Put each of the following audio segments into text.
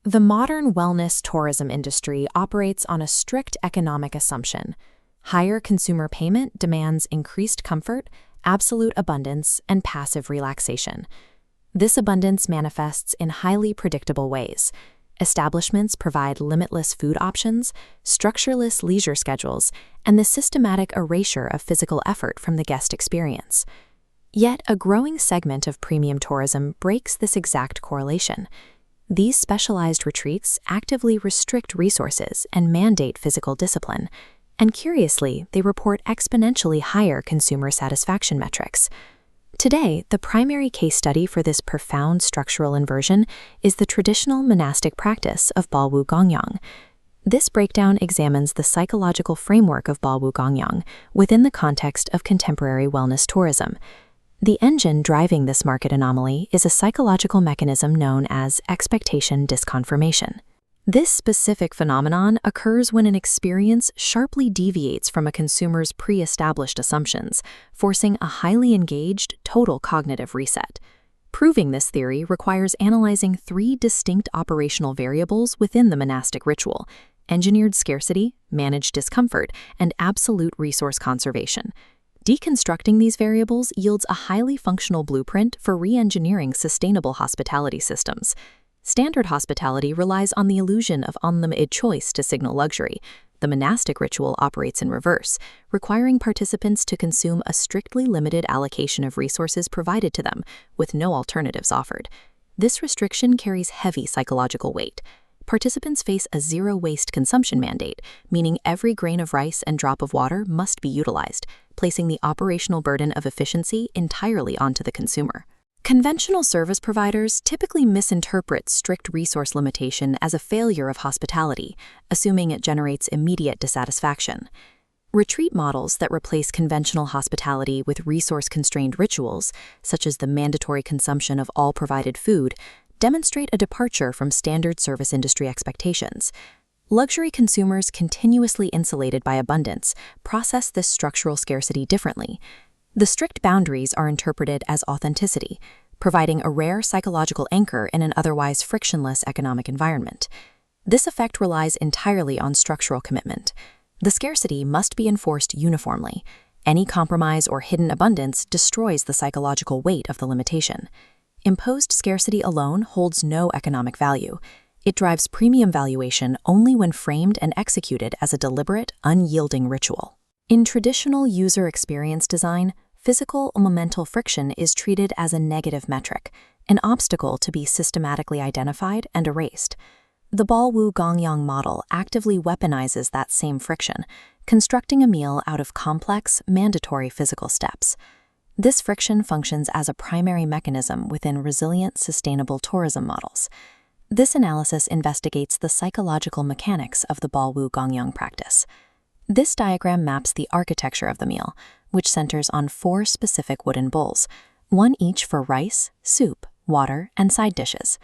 The modern wellness tourism industry operates on a strict economic assumption. Higher consumer payment demands increased comfort, absolute abundance, and passive relaxation. This abundance manifests in highly predictable ways. Establishments provide limitless food options, structureless leisure schedules, and the systematic erasure of physical effort from the guest experience. Yet, a growing segment of premium tourism breaks this exact correlation. These specialized retreats actively restrict resources and mandate physical discipline, and curiously, they report exponentially higher consumer satisfaction metrics. Today, the primary case study for this profound structural inversion is the traditional monastic practice of 𝗏 𝗏 This breakdown examines the psychological framework of 𝗏 𝗏 within the context of contemporary wellness tourism. The engine driving this market anomaly is a psychological mechanism known as expectation disconfirmation. This specific phenomenon occurs when an experience sharply deviates from a consumer's pre-established assumptions, forcing a highly engaged, total cognitive reset. Proving this theory requires analyzing three distinct operational variables within the monastic ritual: engineered scarcity, managed discomfort, and absolute resource conservation. Deconstructing these variables yields a highly functional blueprint for re-engineering sustainable hospitality systems. Standard hospitality relies on the illusion of unlimited choice to signal luxury. The monastic ritual operates in reverse, requiring participants to consume a strictly limited allocation of resources provided to them, with no alternatives offered. This restriction carries heavy psychological weight. Participants face a zero-waste consumption mandate, meaning every grain of rice and drop of water must be utilized, placing the operational burden of efficiency entirely onto the consumer. Conventional service providers typically misinterpret strict resource limitation as a failure of hospitality, assuming it generates immediate dissatisfaction. Retreat models that replace conventional hospitality with resource-constrained rituals, such as the mandatory consumption of all provided food, demonstrate a departure from standard service industry expectations. Luxury consumers, continuously insulated by abundance, process this structural scarcity differently. The strict boundaries are interpreted as authenticity, providing a rare psychological anchor in an otherwise frictionless economic environment. This effect relies entirely on structural commitment. The scarcity must be enforced uniformly. Any compromise or hidden abundance destroys the psychological weight of the limitation. Imposed scarcity alone holds no economic value. It drives premium valuation only when framed and executed as a deliberate, unyielding ritual. In traditional user experience design, physical or mental friction is treated as a negative metric, an obstacle to be systematically identified and erased. The 𝗏 𝗏 model actively weaponizes that same friction, constructing a meal out of complex, mandatory physical steps. This friction functions as a primary mechanism within resilient, sustainable tourism models. This analysis investigates the psychological mechanics of the 𝗏 𝗏 practice. This diagram maps the architecture of the meal, which centers on 4 specific wooden bowls, one each for rice, soup, water, and side dishes.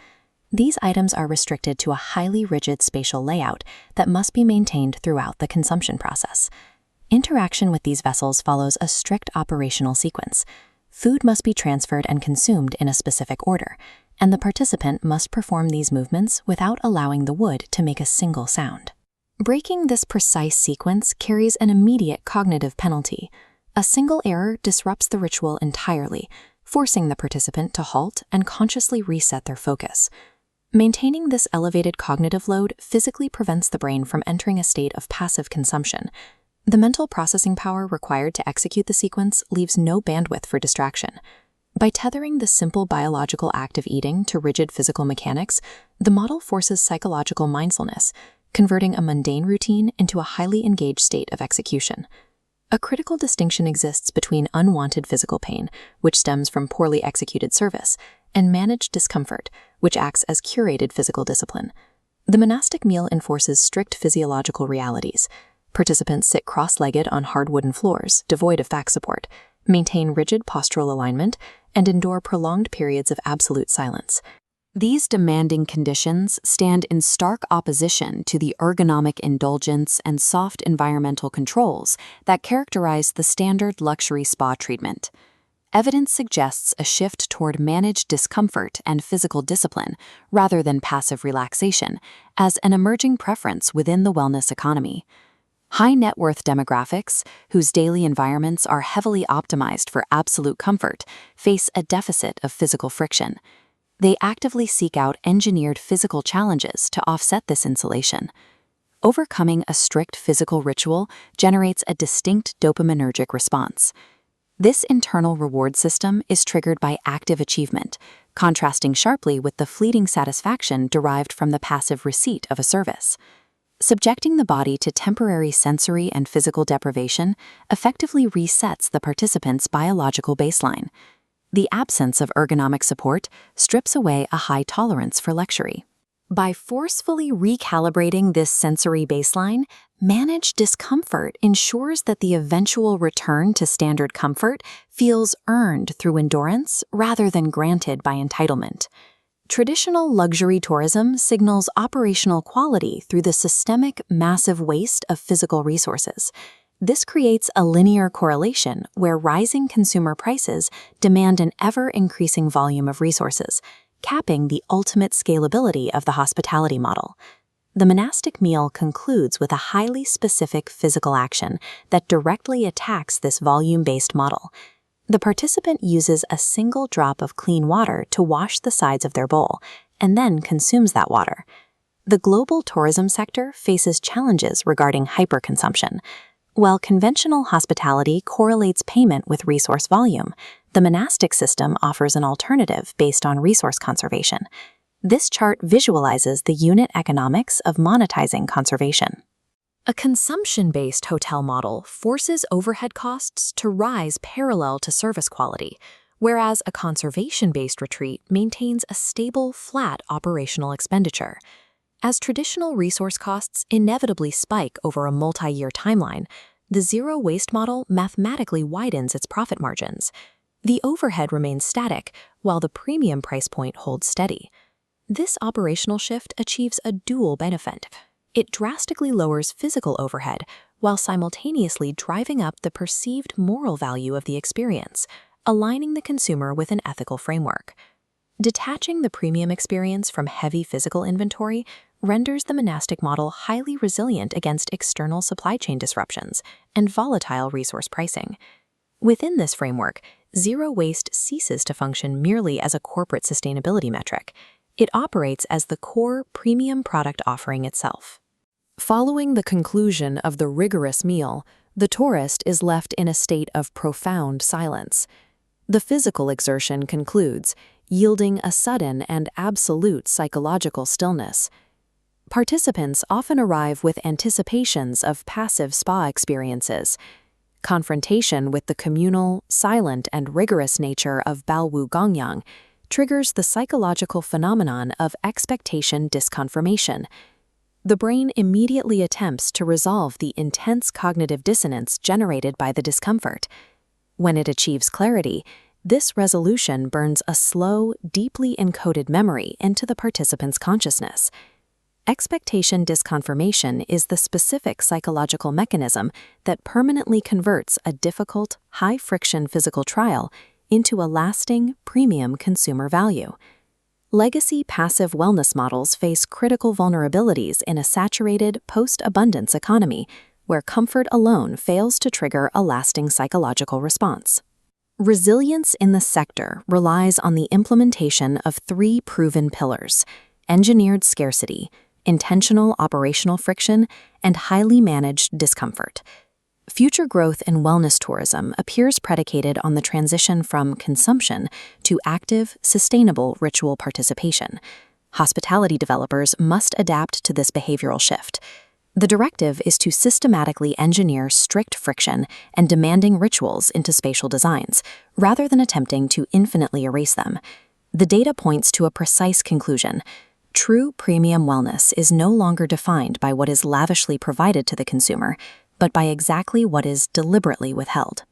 These items are restricted to a highly rigid spatial layout that must be maintained throughout the consumption process. Interaction with these vessels follows a strict operational sequence. Food must be transferred and consumed in a specific order, and the participant must perform these movements without allowing the wood to make a single sound. Breaking this precise sequence carries an immediate cognitive penalty. A single error disrupts the ritual entirely, forcing the participant to halt and consciously reset their focus. Maintaining this elevated cognitive load physically prevents the brain from entering a state of passive consumption. The mental processing power required to execute the sequence leaves no bandwidth for distraction. By tethering the simple biological act of eating to rigid physical mechanics, the model forces psychological mindfulness, converting a mundane routine into a highly engaged state of execution. A critical distinction exists between unwanted physical pain, which stems from poorly executed service, and managed discomfort, which acts as curated physical discipline. The monastic meal enforces strict physiological realities. Participants sit cross-legged on hard wooden floors, devoid of back support, maintain rigid postural alignment, and endure prolonged periods of absolute silence. These demanding conditions stand in stark opposition to the ergonomic indulgence and soft environmental controls that characterize the standard luxury spa treatment. evidence suggests a shift toward managed discomfort and physical discipline rather than passive relaxation as an emerging preference within the wellness economy. High net worth demographics, whose daily environments are heavily optimized for absolute comfort, face a deficit of physical friction. They actively seek out engineered physical challenges to offset this insulation. Overcoming a strict physical ritual generates a distinct dopaminergic response. This internal reward system is triggered by active achievement, contrasting sharply with the fleeting satisfaction derived from the passive receipt of a service. Subjecting the body to temporary sensory and physical deprivation effectively resets the participant's biological baseline. The absence of ergonomic support strips away a high tolerance for luxury. By forcefully recalibrating this sensory baseline, managed discomfort ensures that the eventual return to standard comfort feels earned through endurance rather than granted by entitlement. Traditional luxury tourism signals operational quality through the systemic, massive waste of physical resources. This creates a linear correlation where rising consumer prices demand an ever-increasing volume of resources, capping the ultimate scalability of the hospitality model. The monastic meal concludes with a highly specific physical action that directly attacks this volume-based model. The participant uses a single drop of clean water to wash the sides of their bowl, and then consumes that water. The global tourism sector faces challenges regarding hyperconsumption. While conventional hospitality correlates payment with resource volume, the monastic system offers an alternative based on resource conservation. This chart visualizes the unit economics of monetizing conservation. A consumption-based hotel model forces overhead costs to rise parallel to service quality, whereas a conservation-based retreat maintains a stable, flat operational expenditure. As traditional resource costs inevitably spike over a multi-year timeline, the zero-waste model mathematically widens its profit margins. The overhead remains static, while the premium price point holds steady. This operational shift achieves a dual benefit. It drastically lowers physical overhead while simultaneously driving up the perceived moral value of the experience, aligning the consumer with an ethical framework. Detaching the premium experience from heavy physical inventory renders the monastic model highly resilient against external supply chain disruptions and volatile resource pricing. Within this framework, zero waste ceases to function merely as a corporate sustainability metric. It operates as the core premium product offering itself. Following the conclusion of the rigorous meal, the tourist is left in a state of profound silence. The physical exertion concludes, yielding a sudden and absolute psychological stillness. Participants often arrive with anticipations of passive spa experiences. Confrontation with the communal, silent, and rigorous nature of 𝗏 triggers the psychological phenomenon of expectation disconfirmation. The brain immediately attempts to resolve the intense cognitive dissonance generated by the discomfort. When it achieves clarity, this resolution burns a slow, deeply encoded memory into the participant's consciousness. Expectation disconfirmation is the specific psychological mechanism that permanently converts a difficult, high-friction physical trial into a lasting, premium consumer value. Legacy passive wellness models face critical vulnerabilities in a saturated, post-abundance economy where comfort alone fails to trigger a lasting psychological response. Resilience in the sector relies on the implementation of three proven pillars: engineered scarcity, intentional operational friction, and highly managed discomfort. Future growth in wellness tourism appears predicated on the transition from consumption to active, sustainable ritual participation. Hospitality developers must adapt to this behavioral shift. The directive is to systematically engineer strict friction and demanding rituals into spatial designs, rather than attempting to infinitely erase them. The data points to a precise conclusion. True premium wellness is no longer defined by what is lavishly provided to the consumer, but by exactly what is deliberately withheld.